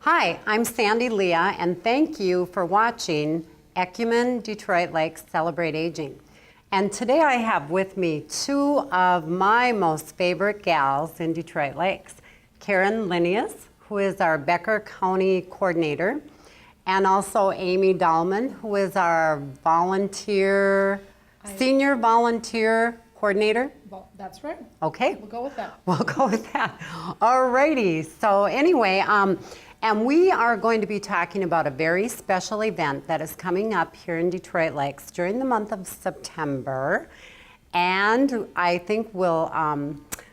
Hi, I'm Sandy Leah, and thank you for watching Ecumen Detroit Lakes Celebrate Aging. And today I have with me two of my most favorite gals in Detroit Lakes, Karen Linnaeus, who is our Becker County Coordinator, and also Amy Dahlman, who is our Senior Volunteer Coordinator. Well, that's right. Okay. We'll go with that. We'll go with that. All righty. So anyway, and we are going to be talking about a very special event that is coming up here in Detroit Lakes during the month of September. And I think we'll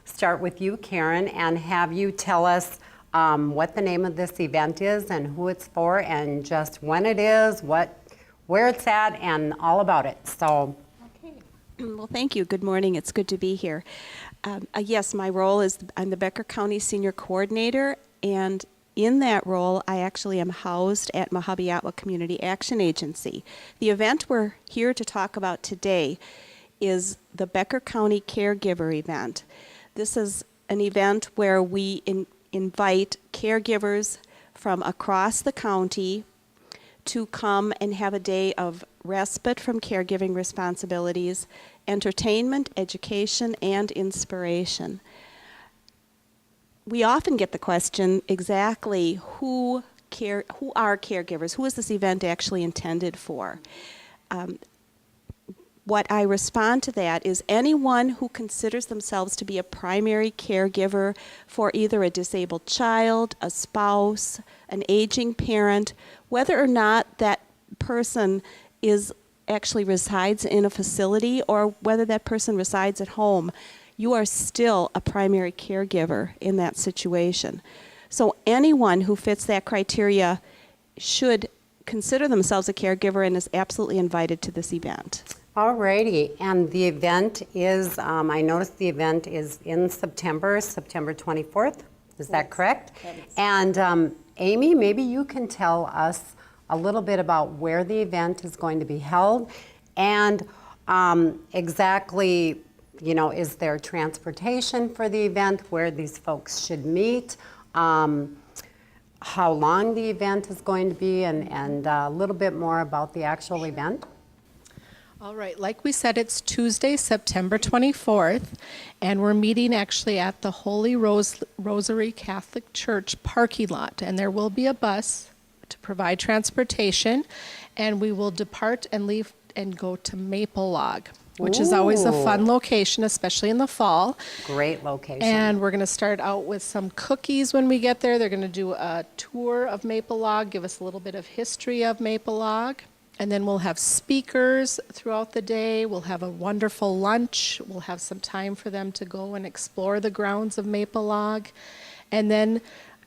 start with you, Karen, and have you tell us what the name of this event is and who it's for and just when it is, where it's at, and all about it. So. Well, thank you. Good morning. It's good to be here. Yes, my role is I'm the Becker County Senior Coordinator, and in that role, I actually am housed at Mahabiatwa Community Action Agency. The event we're here to talk about today is the Becker County Caregiver event. This is an event where we invite caregivers from across the county to come and have a day of respite from caregiving responsibilities, entertainment, education, and inspiration. We often get the question exactly who are caregivers? Who is this event actually intended for? What I respond to that is anyone who considers themselves to be a primary caregiver for either a disabled child, a spouse, an aging parent, whether or not that person actually resides in a facility or whether that person resides at home, you are still a primary caregiver in that situation. So anyone who fits that criteria should consider themselves a caregiver and is absolutely invited to this event. Alrighty, and the event is, I noticed the event is in September 24th. Is that correct? And Amy, maybe you can tell us a little bit about where the event is going to be held and exactly, is there transportation for the event, where these folks should meet, how long the event is going to be, and a little bit more about the actual event. All right, like we said, it's Tuesday, September 24th, and we're meeting actually at the Holy Rosary Catholic Church parking lot, and there will be a bus to provide transportation, and we will depart and leave and go to Maple Log, which is always a fun location, especially in the fall. Great location. And we're going to start out with some cookies when we get there. They're going to do a tour of Maple Log, give us a little bit of history of Maple Log. And then we'll have speakers throughout the day. We'll have a wonderful lunch. We'll have some time for them to go and explore the grounds of Maple Log. And then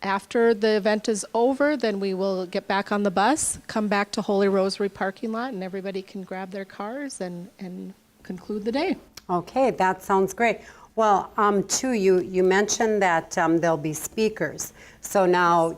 after the event is over, then we will get back on the bus, come back to Holy Rosary parking lot, and everybody can grab their cars and conclude the day. Okay, that sounds great. Well, too, you mentioned that there'll be speakers. So now,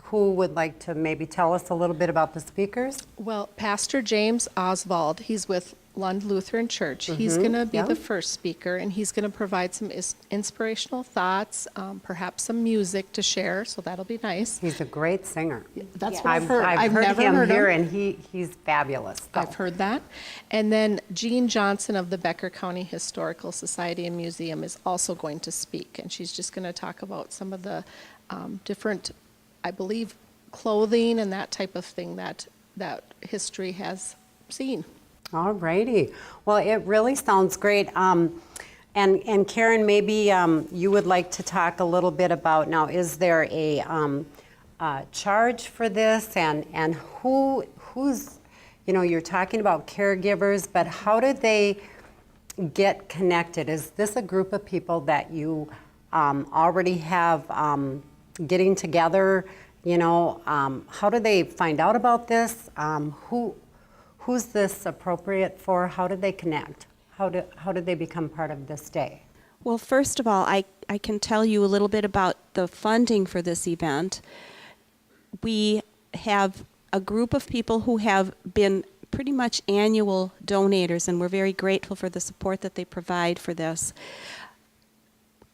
who would like to maybe tell us a little bit about the speakers? Well, Pastor James Oswald, he's with Lund Lutheran Church. He's going to be the first speaker, and he's going to provide some inspirational thoughts, perhaps some music to share, so that'll be nice. He's a great singer. That's what I've heard. I've heard never him heard here, him. and he's fabulous. So. I've heard that. And then Jean Johnson of the Becker County Historical Society and Museum is also going to speak, and she's just going to talk about some of the different, I believe, clothing and that type of thing that history has seen. All righty. Well, it really sounds great. And Karen, maybe you would like to talk a little bit about now, is there a charge for this, and who's, you're talking about caregivers, but how do they get connected? Is this a group of people that you already have getting together? How do they find out about this? Who's this appropriate for? How do they connect? How do they become part of this day? Well, first of all, I can tell you a little bit about the funding for this event. We have a group of people who have been pretty much annual donators, and we're very grateful for the support that they provide for this.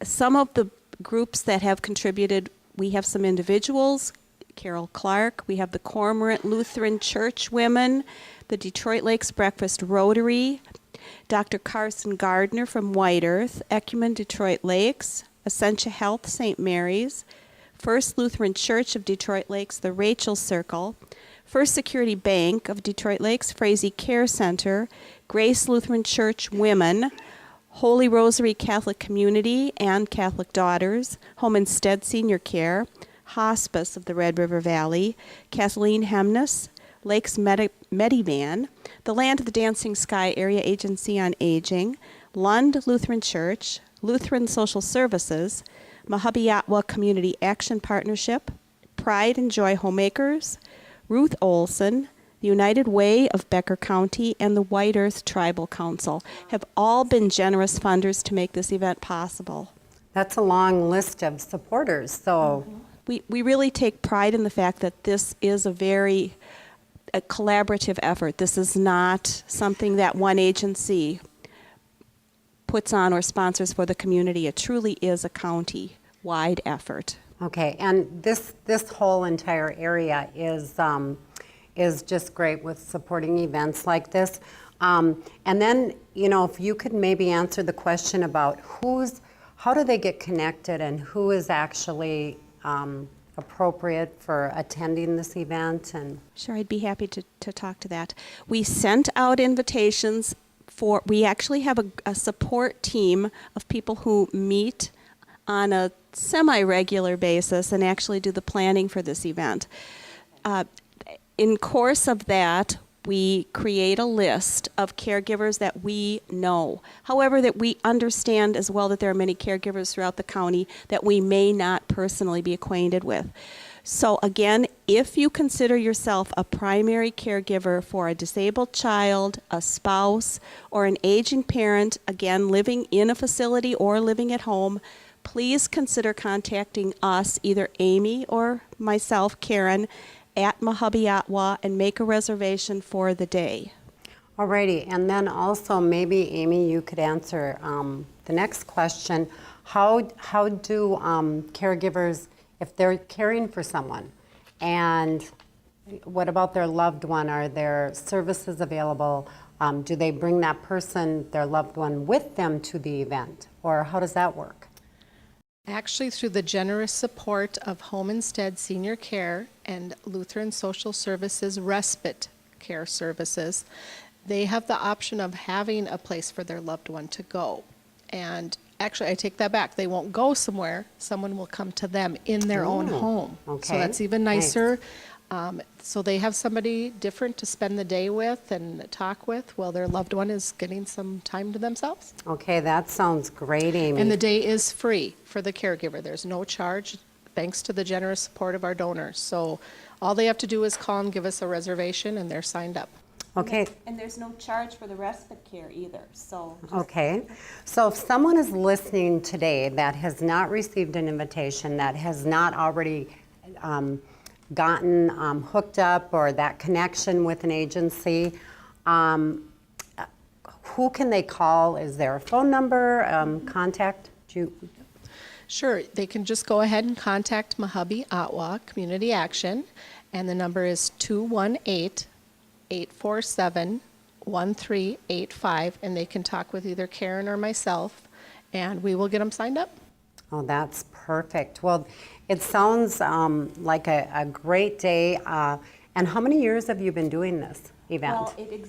Some of the groups that have contributed we have some individuals, Carol Clark, we have the Cormorant Lutheran Church Women, the Detroit Lakes Breakfast Rotary, Dr. Carson Gardner from White Earth, Ecumen Detroit Lakes, Essentia Health St. Mary's, First Lutheran Church of Detroit Lakes, the Rachel Circle, First Security Bank of Detroit Lakes, Frazee Care Center, Grace Lutheran Church Women, Holy Rosary Catholic Community and Catholic Daughters, Home Instead Senior Care, Hospice of the Red River Valley, Kathleen Hemness, Lakes Medivan, the Land of the Dancing Sky Area Agency on Aging, Lund Lutheran Church, Lutheran Social Services, Mahabiatwa Community Action Partnership, Pride and Joy Homemakers, Ruth Olson, the United Way of Becker County, and the White Earth Tribal Council have all been generous funders to make this event possible. That's a long list of supporters, so. We really take pride in the fact that this is a collaborative effort. This is not something that one agency puts on or sponsors for the community. It truly is a county-wide effort. Okay, and this whole entire area is just great with supporting events like this. And then, if you could maybe answer the question about how do they get connected and who is actually appropriate for attending this event? And Sure, I'd be happy to talk to that. We sent out invitations we actually have a support team of people who meet on a semi-regular basis and actually do the planning for this event. In course of that, we create a list of caregivers that we know. However, that we understand as well that there are many caregivers throughout the county that we may not personally be acquainted with. So again, if you consider yourself a primary caregiver for a disabled child, a spouse, or an aging parent, again, living in a facility or living at home, please consider contacting us, either Amy or myself, Karen, at Mahabiatwa, and make a reservation for the day. alrighty, and then also maybe Amy, you could answer the next question. How do caregivers, if they're caring for someone, and what about their loved one? Are there services available? Do they bring that person, their loved one, with them to the event, or how does that work? Actually, through the generous support of Home Instead Senior Care and Lutheran Social Services Respite Care Services, they have the option of having a place for their loved one to go. And actually, I take that back. They won't go somewhere. Someone will come to them in their own home. Okay. So that's even Nice. nicer. So they have somebody different to spend the day with and talk with while their loved one is getting some time to themselves. Okay, that sounds great, Amy. And the day is free for the caregiver. There's no charge, thanks to the generous support of our donors. So all they have to do is call and give us a reservation, and they're signed up. Okay. And there's no charge for the respite care either, so. Okay, so if someone is listening today that has not received an invitation, that has not already gotten hooked up or that connection with an agency, who can they call? Is there a phone number, contact? Sure, they can just go ahead and contact Mahabiatwa Community Action, and the number is 218-847-1385, and they can talk with either Karen or myself, and we will get them signed up. Oh, that's perfect. Well, it sounds like a great day. And how many years have you been doing this event? Well,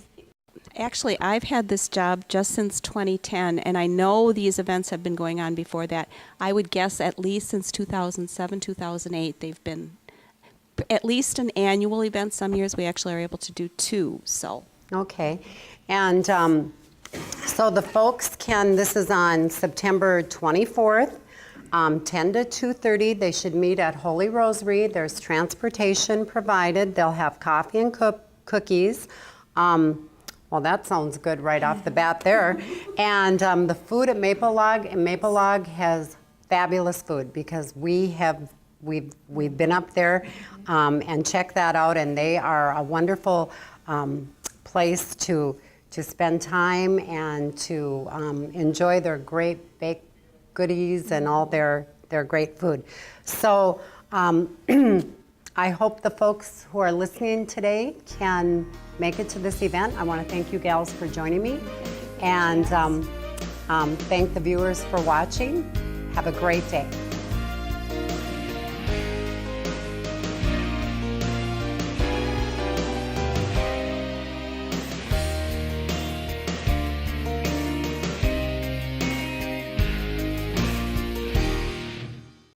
actually, I've had this job just since 2010, and I know these events have been going on before that. I would guess at least since 2007, 2008, they've been at least an annual event. Some years we actually are able to do two, so. Okay. And so the folks this is on September 24th. 10 to 2:30, they should meet at Holy Rosary. There's transportation provided. They'll have coffee and cookies. Well, that sounds good right off the bat there. And the food at Maple Log, and Maple Log has fabulous food because we've been up there and checked that out, and they are a wonderful place to spend time and to enjoy their great baked goodies and all their great food. So I hope the folks who are listening today can make it to this event. I want to thank you gals for joining me, and thank the viewers for watching. Have a great day.